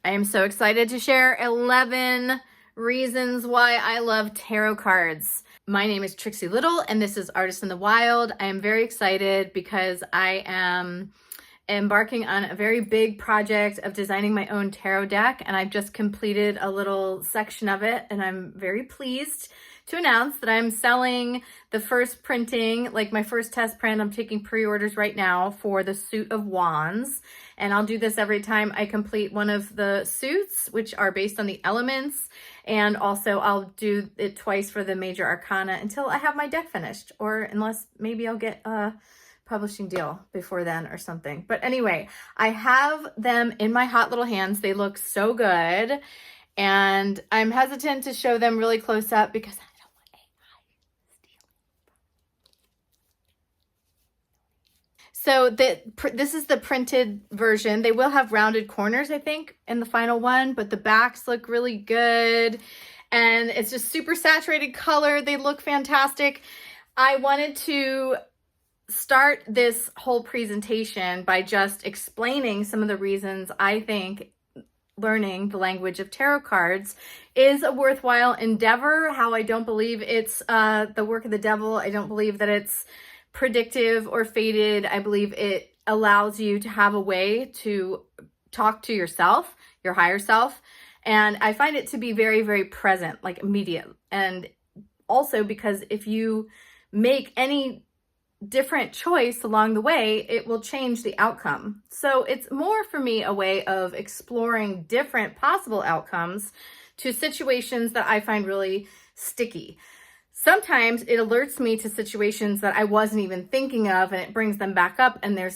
I am so excited to share 11 reasons why I love tarot cards. My name is Trixie Little and this is Artist in the Wild. I am very excited because I am embarking on a very big project of designing my own tarot deck, and I've just completed a little section of it, and I'm very pleased to announce that I'm selling the first printing, like my first test print. I'm taking pre-orders right now for the Suit of Wands, and I'll do this every time I complete one of the suits, which are based on the elements, and also I'll do it twice for the major arcana until I have my deck finished, or unless maybe I'll get a publishing deal before then or something. But anyway, I have them in my hot little hands. They look so good, and I'm hesitant to show them really close up because I don't want AI stealing. So this is the printed version. They will have rounded corners, I think, in the final one, but the backs look really good, and it's just super saturated color. They look fantastic. I wanted to start this whole presentation by just explaining some of the reasons I think learning the language of tarot cards is a worthwhile endeavor, how I don't believe it's the work of the devil. I don't believe that it's predictive or fated. I believe it allows you to have a way to talk to yourself, your higher self. And I find it to be very, very present, like immediate. And also because if you make any different choice along the way, it will change the outcome. So it's more for me a way of exploring different possible outcomes to situations that I find really sticky. Sometimes it alerts me to situations that I wasn't even thinking of, and it brings them back up, and there's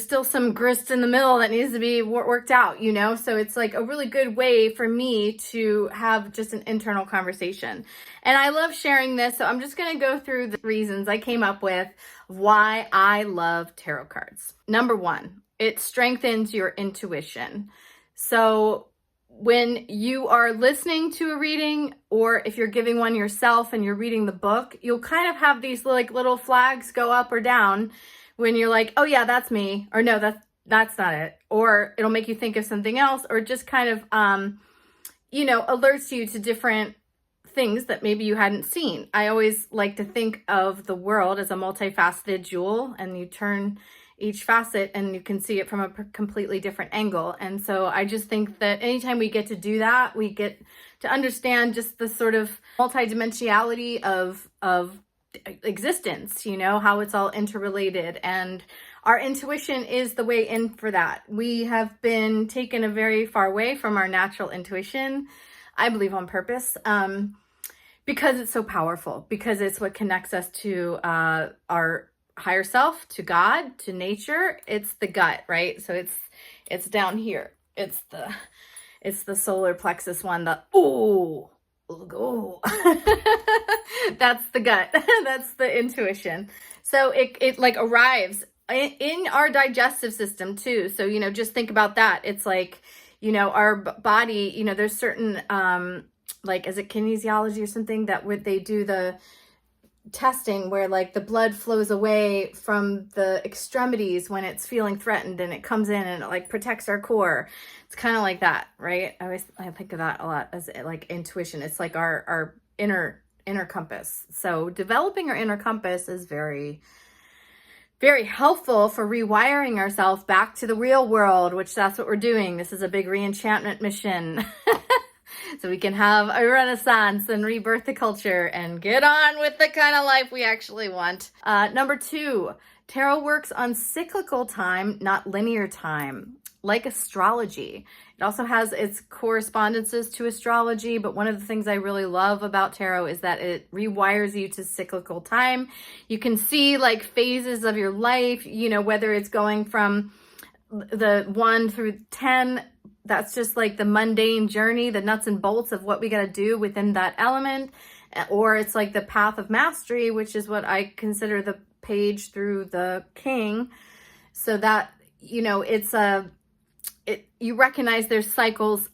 still some grist in the middle that needs to be worked out, you know? So it's like a really good way for me to have just an internal conversation. And I love sharing this, so I'm just gonna go through the reasons I came up with why I love tarot cards. Number one, it strengthens your intuition. So when you are listening to a reading, or if you're giving one yourself and you're reading the book, you'll kind of have these like little flags go up or down when you're like, oh yeah, that's me, or no, that's not it. Or it'll make you think of something else, or just kind of, alerts you to different things that maybe you hadn't seen. I always like to think of the world as a multifaceted jewel, and you turn each facet and you can see it from a completely different angle. And so I just think that anytime we get to do that, we get to understand just the sort of multidimensionality of existence, how it's all interrelated, and our intuition is the way in for that. We have been taken a very far way from our natural intuition, I believe on purpose, because it's so powerful, because it's what connects us to our higher self, to God, to nature. It's the gut, right? So it's down here. It's the solar plexus one, that's the gut. That's the intuition. So it like arrives in our digestive system too. So, just think about that. It's like, our body, there's certain, is it kinesiology or something that they do the testing where like the blood flows away from the extremities when it's feeling threatened, and it comes in and it like protects our core. It's kind of like that, right? I think of that a lot as like intuition. It's like our inner compass. So developing our inner compass is very, very helpful for rewiring ourselves back to the real world, which that's what we're doing. This is a big re-enchantment mission. So we can have a renaissance and rebirth the culture and get on with the kind of life we actually want. Number two, tarot works on cyclical time, not linear time, like astrology. It also has its correspondences to astrology, but one of the things I really love about tarot is that it rewires you to cyclical time. You can see like phases of your life, whether it's going from the 1 through 10, that's just like the mundane journey, the nuts and bolts of what we got to do within that element. Or it's like the path of mastery, which is what I consider the page through the king. So that, you recognize there's cycles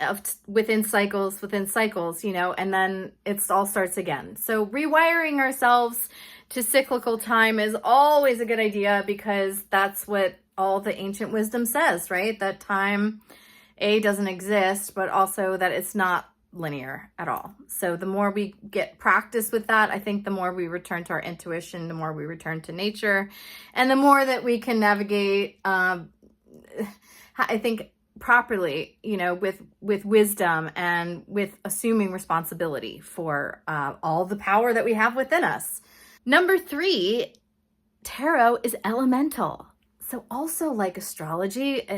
within cycles, and then it all starts again. So rewiring ourselves to cyclical time is always a good idea, because that's what all the ancient wisdom says, right? That time A, doesn't exist, but also that it's not linear at all. So the more we get practice with that, I think the more we return to our intuition, the more we return to nature, and the more that we can navigate, I think, properly, with wisdom and with assuming responsibility for all the power that we have within us. Number 3, tarot is elemental. So also like astrology,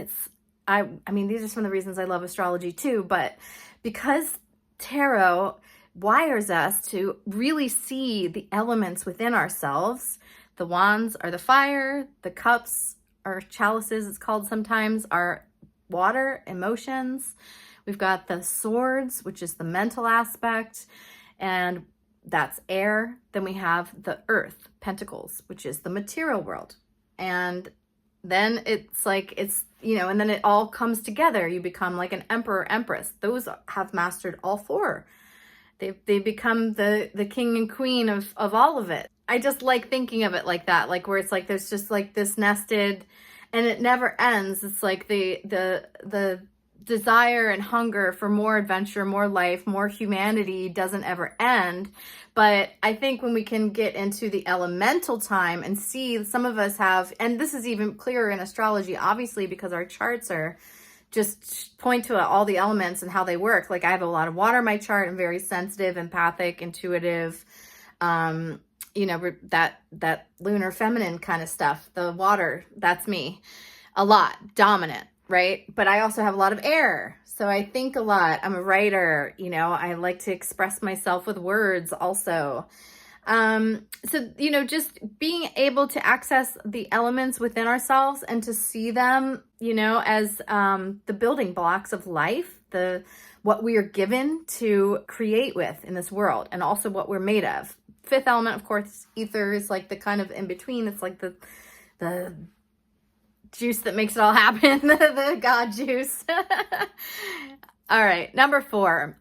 I mean, these are some of the reasons I love astrology too, but because tarot wires us to really see the elements within ourselves. The wands are the fire, the cups or chalices, it's called sometimes, are water, emotions. We've got the swords, which is the mental aspect, and that's air. Then we have the earth, pentacles, which is the material world. And then it's like, and then it all comes together. You become like an emperor, empress. Those have mastered all 4. They become the king and queen of all of it. I just like thinking of it like that, like where it's like there's just like this nested, and it never ends. It's like the desire and hunger for more adventure, more life, more humanity doesn't ever end. But I think when we can get into the elemental time and see, some of us have, and this is even clearer in astrology, obviously, because our charts are just point to all the elements and how they work. Like I have a lot of water in my chart. I'm very sensitive, empathic, intuitive, that lunar feminine kind of stuff. The water, that's me. A lot, dominant, right? But I also have a lot of air. So I think a lot. I'm a writer, I like to express myself with words also. Just being able to access the elements within ourselves and to see them, as the building blocks of life, what we are given to create with in this world, and also what we're made of. 5th element, of course, ether is like the kind of in between. It's like the juice that makes it all happen, the God juice. All right, number 4.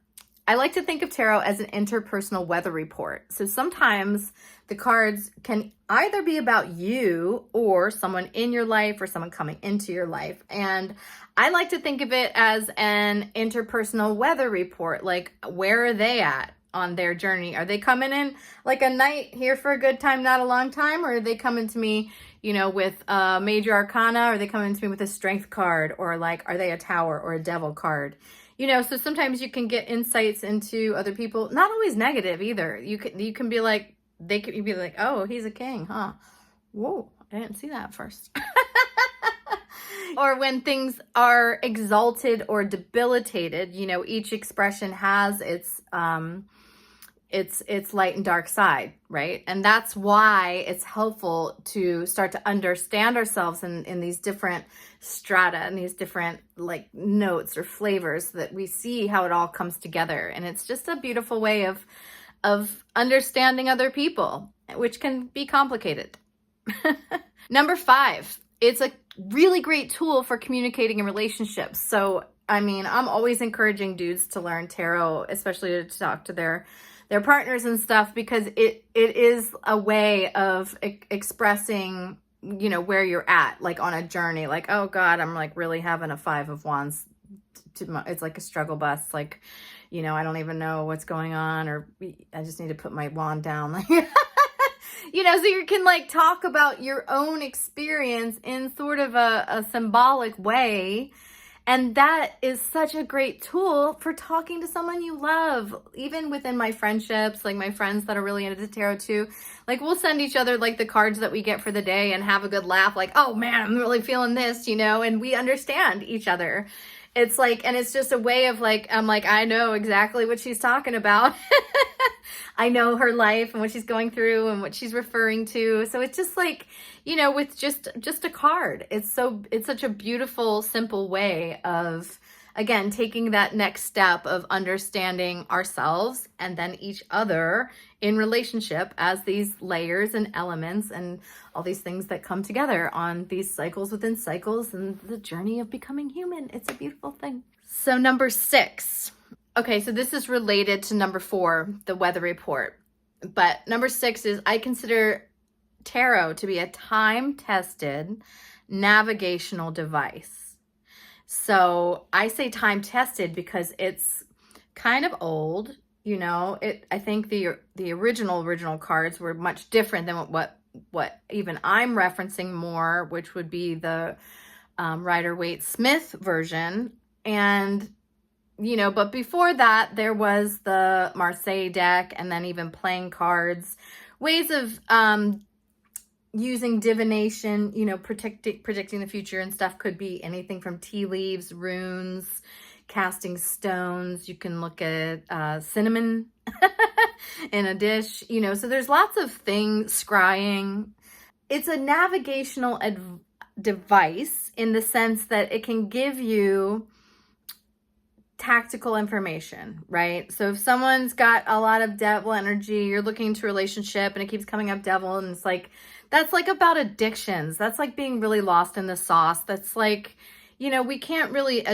I like to think of tarot as an interpersonal weather report. So sometimes the cards can either be about you or someone in your life or someone coming into your life. And I like to think of it as an interpersonal weather report. Like, where are they at on their journey? Are they coming in like a knight here for a good time, not a long time? Or are they coming to me, with a major arcana? Or are they coming to me with a strength card? Or like, are they a tower or a devil card? So sometimes you can get insights into other people, not always negative either. You can be like, you'd be like, oh, he's a king, huh? Whoa, I didn't see that first. Or when things are exalted or debilitated, each expression has its light and dark side, right? And that's why it's helpful to start to understand ourselves in these different strata and these different like notes or flavors, so that we see how it all comes together. And it's just a beautiful way of understanding other people, which can be complicated. Number 5, it's a really great tool for communicating in relationships. So, I mean, I'm always encouraging dudes to learn tarot, especially to talk to their partners and stuff, because it is a way of expressing, where you're at, like on a journey, like, oh God, I'm like really having a 5 of Wands. It's like a struggle bus. Like, I don't even know what's going on, or I just need to put my wand down. Like, so you can like talk about your own experience in sort of a symbolic way. And that is such a great tool for talking to someone you love. Even within my friendships, like my friends that are really into tarot too, like we'll send each other like the cards that we get for the day and have a good laugh. Like, oh man, I'm really feeling this, and we understand each other. It's like, and it's just a way of like, I'm like, I know exactly what she's talking about. I know her life and what she's going through and what she's referring to. So it's just like, with just a card, it's such a beautiful, simple way of, again, taking that next step of understanding ourselves and then each other in relationship as these layers and elements and all these things that come together on these cycles within cycles and the journey of becoming human. It's a beautiful thing. So number 6. Okay, so this is related to number 4, the weather report. But number 6 is, I consider tarot to be a time-tested navigational device. So I say time tested because it's kind of old. I think the original cards were much different than what even I'm referencing more, which would be the Rider-Waite-Smith version. And but before that, there was the Marseille deck, and then even playing cards, ways of using divination, predicting the future and stuff. Could be anything from tea leaves, runes, casting stones. You can look at cinnamon in a dish, so there's lots of things, scrying. It's a navigational device in the sense that it can give you tactical information, right? So if someone's got a lot of devil energy, you're looking into a relationship and it keeps coming up devil, and it's like, that's like about addictions. That's like being really lost in the sauce. That's like, we can't really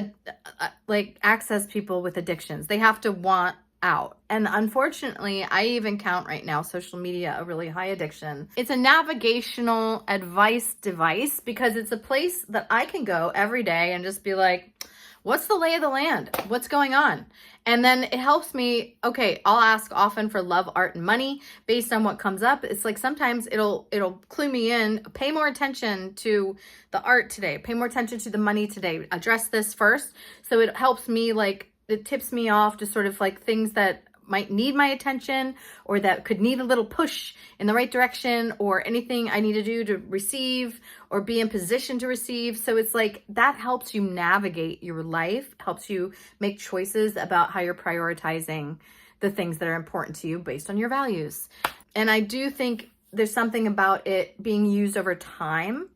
like access people with addictions. They have to want out. And unfortunately, I even count right now social media a really high addiction. It's a navigational advice device because it's a place that I can go every day and just be like, what's the lay of the land? What's going on? And then it helps me. Okay, I'll ask often for love, art, and money based on what comes up. It's like sometimes it'll clue me in. Pay more attention to the art today. Pay more attention to the money today. Address this first. So it helps me, like, it tips me off to sort of like things that might need my attention or that could need a little push in the right direction, or anything I need to do to receive or be in position to receive. So it's like that helps you navigate your life, helps you make choices about how you're prioritizing the things that are important to you based on your values. And I do think there's something about it being used over time.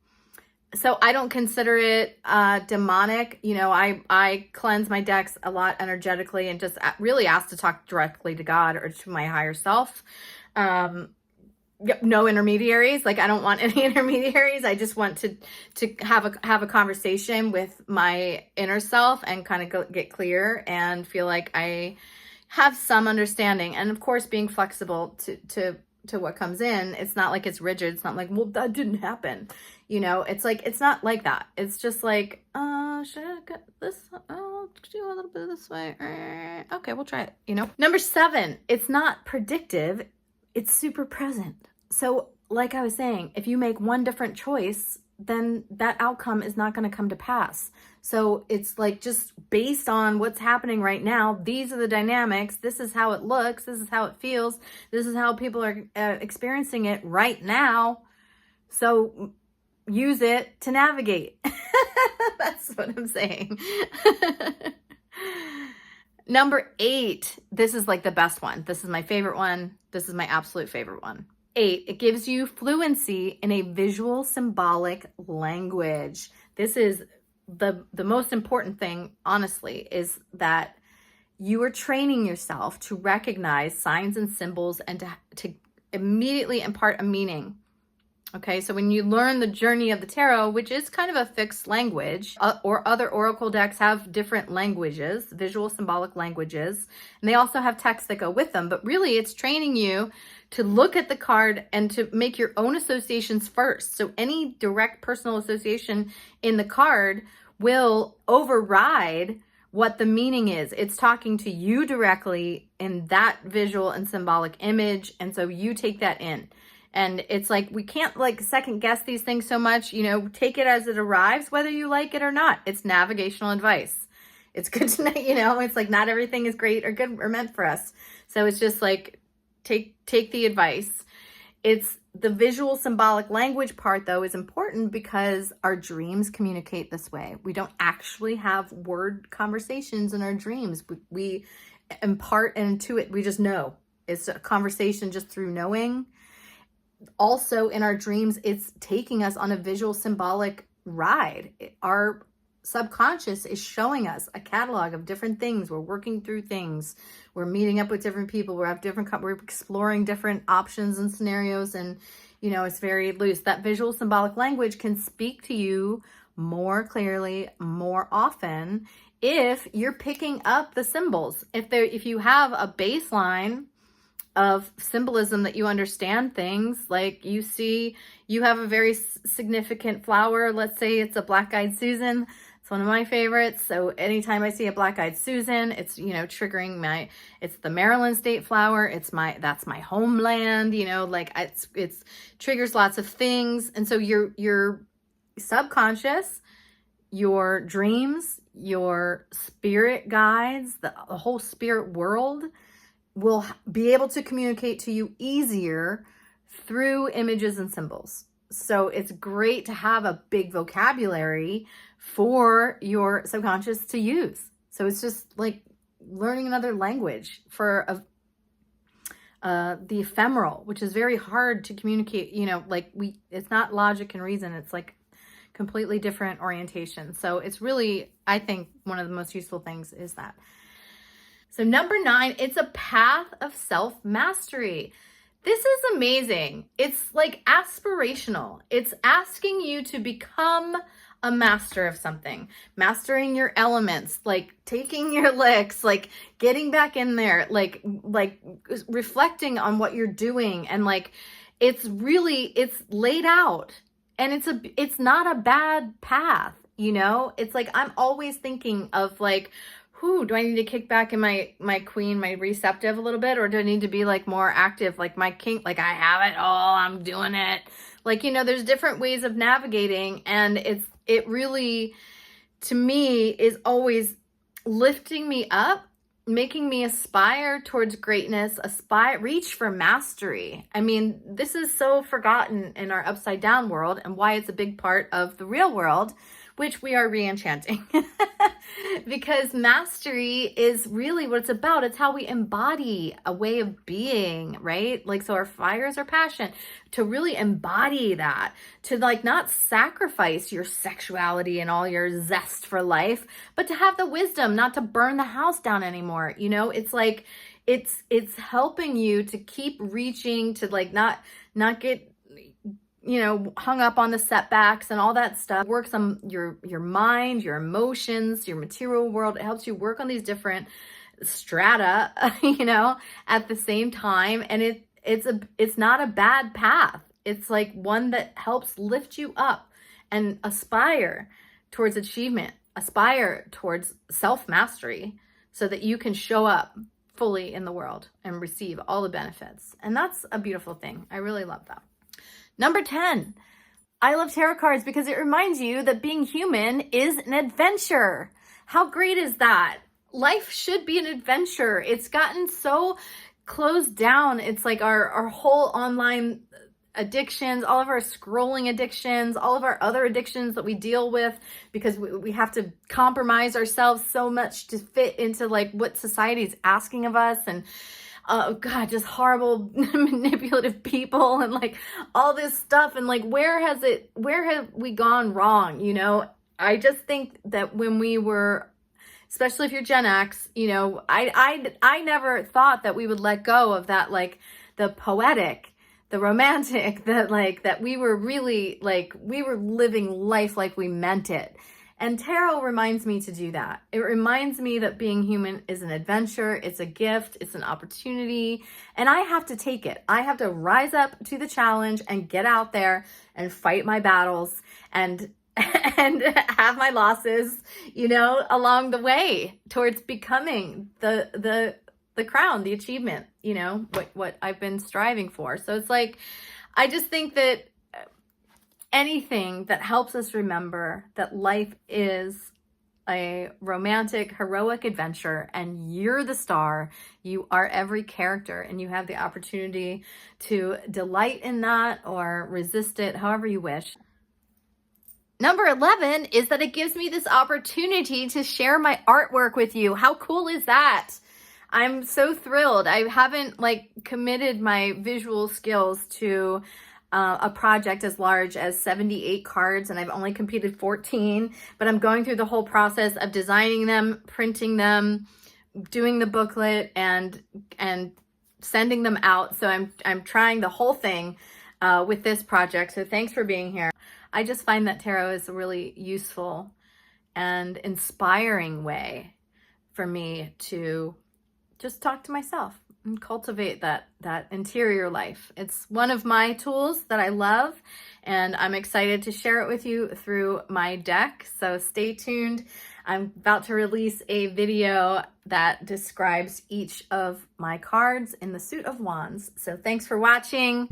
So I don't consider it demonic. I cleanse my decks a lot energetically and just really ask to talk directly to God or to my higher self. No intermediaries. Like, I don't want any intermediaries. I just want to have a conversation with my inner self and kind of get clear and feel like I have some understanding. And of course, being flexible to what comes in. It's not like it's rigid. It's not like, well, that didn't happen. It's like, it's not like that. It's just like, should I get this? Oh, do a little bit of this way. Okay, we'll try it, Number 7, it's not predictive. It's super present. So like I was saying, if you make one different choice, then that outcome is not going to come to pass. So it's like, just based on what's happening right now, these are the dynamics. This is how it looks. This is how it feels. This is how people are experiencing it right now. So use it to navigate. That's what I'm saying. Number 8, this is like the best one. This is my favorite one. This is my absolute favorite one. 8, it gives you fluency in a visual symbolic language. This is the most important thing, honestly, is that you are training yourself to recognize signs and symbols and to immediately impart a meaning. Okay, so when you learn the journey of the tarot, which is kind of a fixed language, or other oracle decks have different languages, visual symbolic languages, and they also have texts that go with them. But really, it's training you to look at the card and to make your own associations first. So any direct personal association in the card will override what the meaning is. It's talking to you directly in that visual and symbolic image, and so you take that in. And it's like, we can't like second guess these things so much, take it as it arrives, whether you like it or not. It's navigational advice. It's good to know, it's like not everything is great or good or meant for us. So it's just like, take the advice. It's the visual symbolic language part, though, is important because our dreams communicate this way. We don't actually have word conversations in our dreams. We impart and intuit. We just know. It's a conversation just through knowing. Also, in our dreams, it's taking us on a visual symbolic ride. Our subconscious is showing us a catalog of different things. We're working through things. We're meeting up with different people. We're exploring different options and scenarios, and it's very loose. That visual symbolic language can speak to you more clearly, more often, if you're picking up the symbols. If you have a baseline of symbolism that you understand things, like you have a very significant flower. Let's say it's a black-eyed Susan. It's one of my favorites. So anytime I see a black-eyed Susan, it's, you know, triggering it's the Maryland state flower. That's my homeland, you know, like it's triggers lots of things. And so your subconscious, your dreams, your spirit guides, the whole spirit world will be able to communicate to you easier through images and symbols. So it's great to have a big vocabulary for your subconscious to use. So it's just like learning another language for the ephemeral, which is very hard to communicate, you know, like it's not logic and reason. It's like completely different orientation. So it's really, I think one of the most useful things is that. So number 9, it's a path of self-mastery. This is amazing. It's like aspirational. It's asking you to become a master of something, mastering your elements, like taking your licks, like getting back in there, like reflecting on what you're doing. And like, it's laid out, and it's not a bad path, you know? It's like, I'm always thinking of like, do I need to kick back in my queen, my receptive a little bit? Or do I need to be like more active, like my king, like I have it all, I'm doing it. Like, you know, there's different ways of navigating, and it really, to me, is always lifting me up, making me aspire towards greatness, reach for mastery. I mean, this is so forgotten in our upside down world, and why it's a big part of the real world, which we are re-enchanting. Because mastery is really what it's about. It's how we embody a way of being, right? Like, so our fire is our passion. To really embody that, to like not sacrifice your sexuality and all your zest for life, but to have the wisdom not to burn the house down anymore. You know, it's like, it's helping you to keep reaching, to like not get, you know, hung up on the setbacks and all that stuff. It works on your mind, your emotions, your material world. It helps you work on these different strata, you know, at the same time. And it's not a bad path. It's like one that helps lift you up and aspire towards achievement, aspire towards self-mastery, so that you can show up fully in the world and receive all the benefits. And that's a beautiful thing. I really love that. Number 10, I love tarot cards because it reminds you that being human is an adventure. How great is that? Life should be an adventure. It's gotten so closed down. It's like our whole online addictions, all of our scrolling addictions, all of our other addictions that we deal with, because we have to compromise ourselves so much to fit into like what society's asking of us. And oh God, just horrible manipulative people and like all this stuff. And like, where have we gone wrong? You know, I just think that when we were, especially if you're Gen X, you know, I never thought that we would let go of that, like the poetic, the romantic, that we were really like, we were living life like we meant it. And tarot reminds me to do that. It reminds me that being human is an adventure, it's a gift, it's an opportunity, and I have to take it. I have to rise up to the challenge and get out there and fight my battles and have my losses, you know, along the way towards becoming the crown, the achievement, you know, what I've been striving for. So it's like, I just think that anything that helps us remember that life is a romantic, heroic adventure, and you're the star, you are every character, and you have the opportunity to delight in that or resist it, however you wish. Number 11 is that it gives me this opportunity to share my artwork with you. How cool is that? I'm so thrilled. I haven't like committed my visual skills to a project as large as 78 cards, and I've only completed 14, but I'm going through the whole process of designing them, printing them, doing the booklet, and sending them out. So I'm trying the whole thing with this project. So thanks for being here. I just find that tarot is a really useful and inspiring way for me to just talk to myself and cultivate that interior life. It's one of my tools that I love, and I'm excited to share it with you through my deck. So stay tuned. I'm about to release a video that describes each of my cards in the suit of wands. So thanks for watching.